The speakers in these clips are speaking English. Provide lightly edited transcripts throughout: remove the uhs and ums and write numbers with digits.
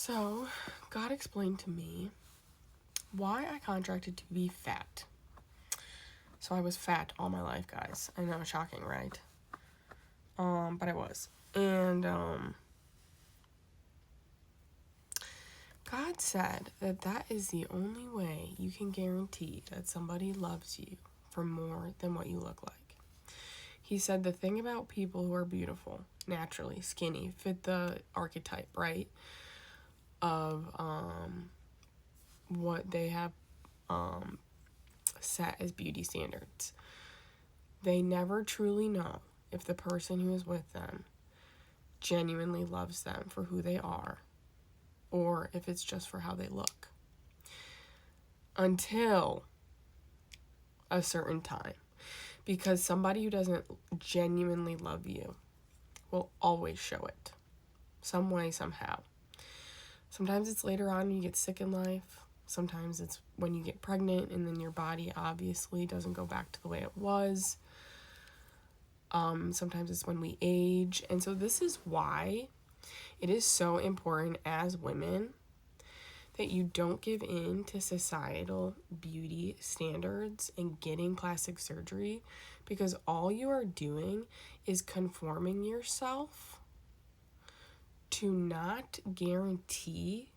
So, God explained to me why I contracted to be fat. So I was fat all my life, guys. I know, shocking, right? But I was. And God said that is the only way you can guarantee that somebody loves you for more than what you look like. He said the thing about people who are beautiful, naturally, skinny, fit the archetype, right? Of what they have set as beauty standards. They never truly know if the person who is with them genuinely loves them for who they are or if it's just for how they look. Until a certain time. Because somebody who doesn't genuinely love you will always show it. Some way, somehow. Sometimes it's later on when you get sick in life. Sometimes it's when you get pregnant and then your body obviously doesn't go back to the way it was. Sometimes it's when we age. And so this is why it is so important as women that you don't give in to societal beauty standards and getting plastic surgery, because all you are doing is conforming yourself to not guarantee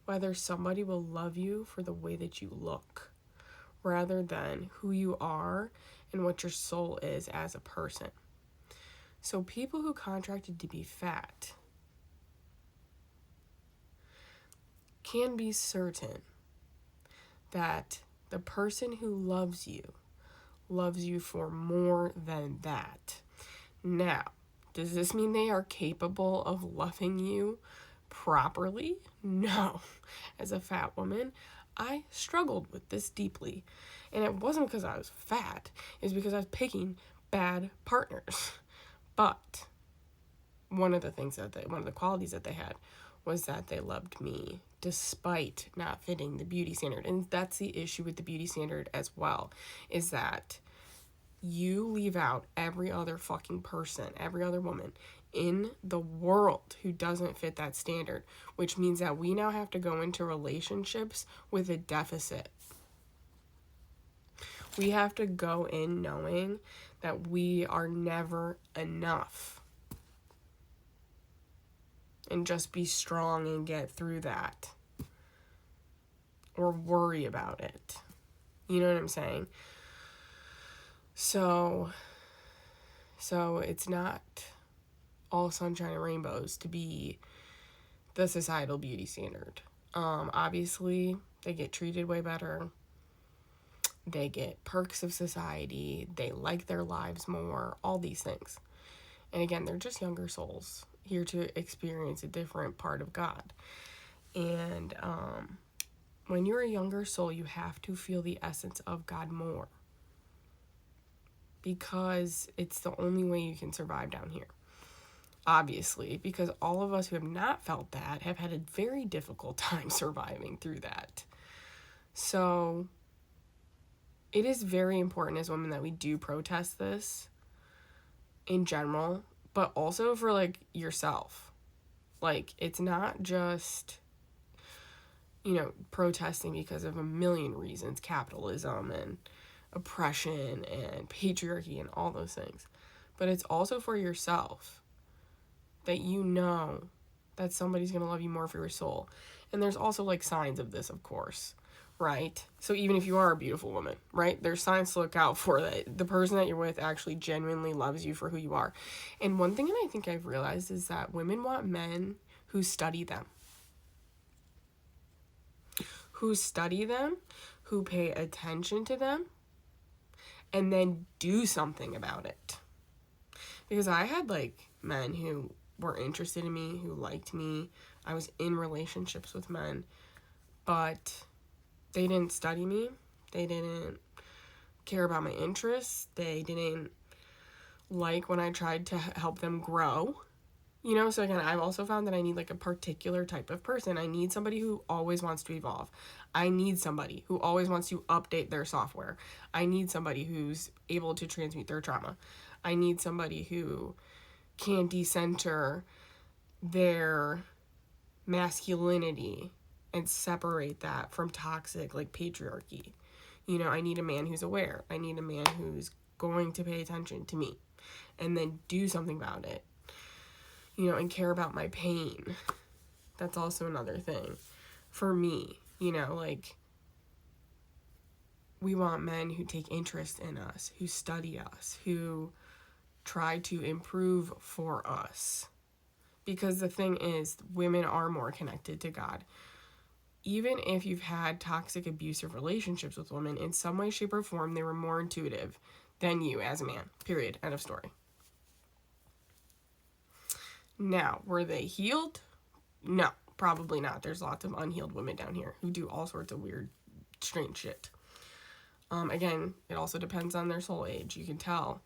whether somebody will love you for the way that you look, rather than who you are and what your soul is as a person. So people who contracted to be fat can be certain that the person who loves you for more than that. Now, does this mean they are capable of loving you properly? No. As a fat woman, I struggled with this deeply. And it wasn't because I was fat, it's because I was picking bad partners. But one of the qualities that they had was that they loved me despite not fitting the beauty standard. And that's the issue with the beauty standard as well, is that you leave out every other fucking person, every other woman in the world who doesn't fit that standard, which means that we now have to go into relationships with a deficit. We have to go in knowing that we are never enough. And just be strong and get through that. Or worry about it. You know what I'm saying? So it's not all sunshine and rainbows to be the societal beauty standard. Obviously, they get treated way better. They get perks of society. They like their lives more. All these things. And again, they're just younger souls here to experience a different part of God. And when you're a younger soul, you have to feel the essence of God more, because it's the only way you can survive down here. Obviously, because all of us who have not felt that have had a very difficult time surviving through that. So it is very important as women that we do protest this in general, but also for like yourself. Like, it's not just, protesting because of a million reasons, capitalism and oppression and patriarchy and all those things, but it's also for yourself, that you know that somebody's going to love you more for your soul. And there's also like signs of this, of course, right? So even if you are a beautiful woman, right, there's signs to look out for, that the person that you're with actually genuinely loves you for who you are. And one thing that I think I've realized is that women want men who study them, who pay attention to them, and then do something about it. Because I had like men who were interested in me, who liked me. I was in relationships with men, but they didn't study me. They didn't care about my interests. They didn't like when I tried to help them grow. So again, I've also found that I need like a particular type of person. I need somebody who always wants to evolve. I need somebody who always wants to update their software. I need somebody who's able to transmute their trauma. I need somebody who can decenter their masculinity and separate that from toxic, like, patriarchy. You know, I need a man who's aware. I need a man who's going to pay attention to me and then do something about it, you know, and care about my pain. That's also another thing for me, you know, like, we want men who take interest in us, who study us, who try to improve for us. Because the thing is, women are more connected to God. Even if you've had toxic, abusive relationships with women, in some way, shape, or form, they were more intuitive than you as a man. Period. End of story. Now, were they healed? No, probably not. There's lots of unhealed women down here who do all sorts of weird, strange shit. Again, it also depends on their soul age. You can tell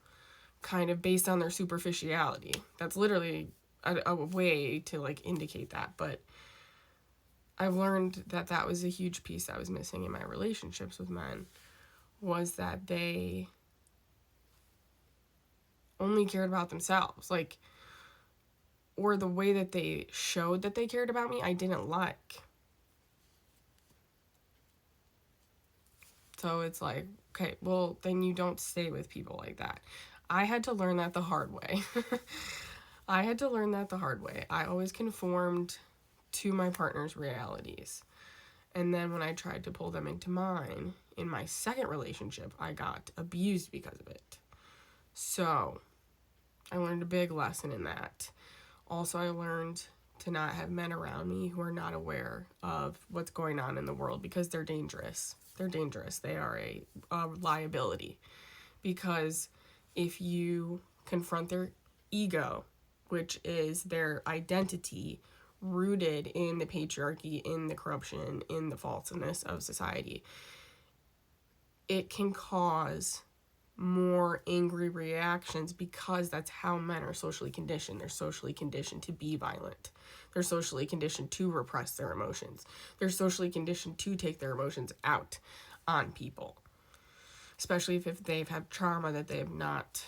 kind of based on their superficiality. That's literally a way to, like, indicate that. But I've learned that that was a huge piece that was missing in my relationships with men, was that they only cared about themselves. Like, or the way that they showed that they cared about me, I didn't like. So it's like, okay, well, then you don't stay with people like that. I had to learn that the hard way. I always conformed to my partner's realities. And then when I tried to pull them into mine, in my second relationship, I got abused because of it. So I learned a big lesson in that. Also, I learned to not have men around me who are not aware of what's going on in the world, because they're dangerous. They're dangerous. They are a liability. Because if you confront their ego, which is their identity rooted in the patriarchy, in the corruption, in the falseness of society, it can cause more angry reactions, because that's how men are socially conditioned. They're socially conditioned to be violent. They're socially conditioned to repress their emotions. They're socially conditioned to take their emotions out on people, especially if they've had trauma that they have not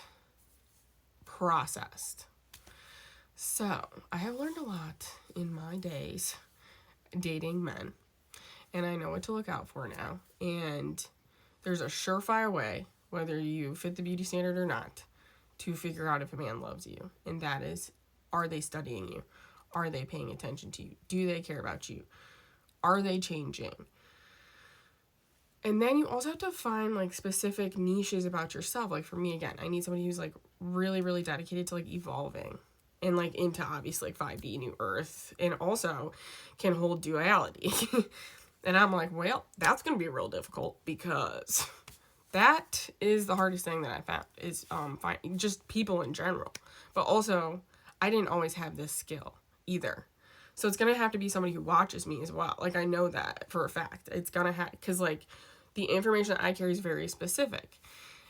processed. So I have learned a lot in my days dating men, and I know what to look out for now. And there's a surefire way, whether you fit the beauty standard or not, to figure out if a man loves you. And that is, are they studying you? Are they paying attention to you? Do they care about you? Are they changing? And then you also have to find, like, specific niches about yourself. Like, for me, again, I need somebody who's, like, really, really dedicated to, like, evolving and, like, into, obviously, like, 5D, New Earth, and also can hold duality. And I'm like, well, that's going to be real difficult, because that is the hardest thing that I found, is just people in general. But also, I didn't always have this skill either. So it's going to have to be somebody who watches me as well. Like, I know that for a fact. It's going to have, because, like, the information that I carry is very specific.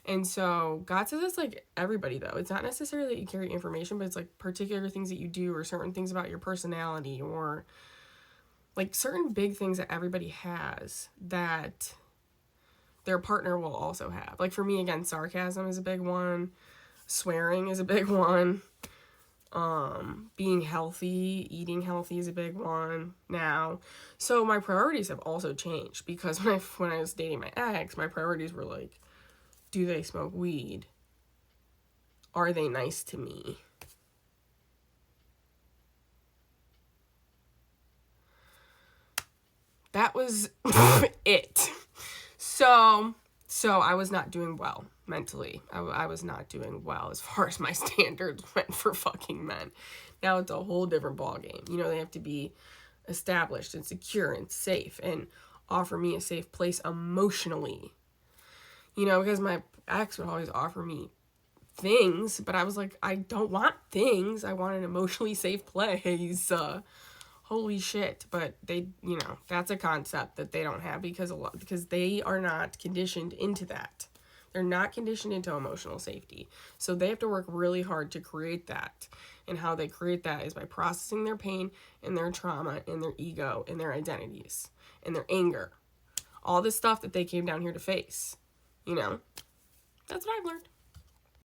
And so God says it's like everybody, though. It's not necessarily that you carry information, but it's like particular things that you do, or certain things about your personality, or like certain big things that everybody has that their partner will also have. Like, for me, again, sarcasm is a big one. Swearing is a big one. Being healthy, eating healthy is a big one now. So my priorities have also changed, because when I was dating my ex, my priorities were like, do they smoke weed? Are they nice to me? That was it. So I was not doing well mentally. I was not doing well as far as my standards went for fucking men. Now it's a whole different ballgame. You know, they have to be established and secure and safe and offer me a safe place emotionally. You know, because my ex would always offer me things, but I was like, I don't want things. I want an emotionally safe place. Holy shit. But they, you know, that's a concept that they don't have, because they are not conditioned into that. They're not conditioned into emotional safety. So they have to work really hard to create that. And how they create that is by processing their pain and their trauma and their ego and their identities and their anger. All this stuff that they came down here to face. You know? That's what I've learned.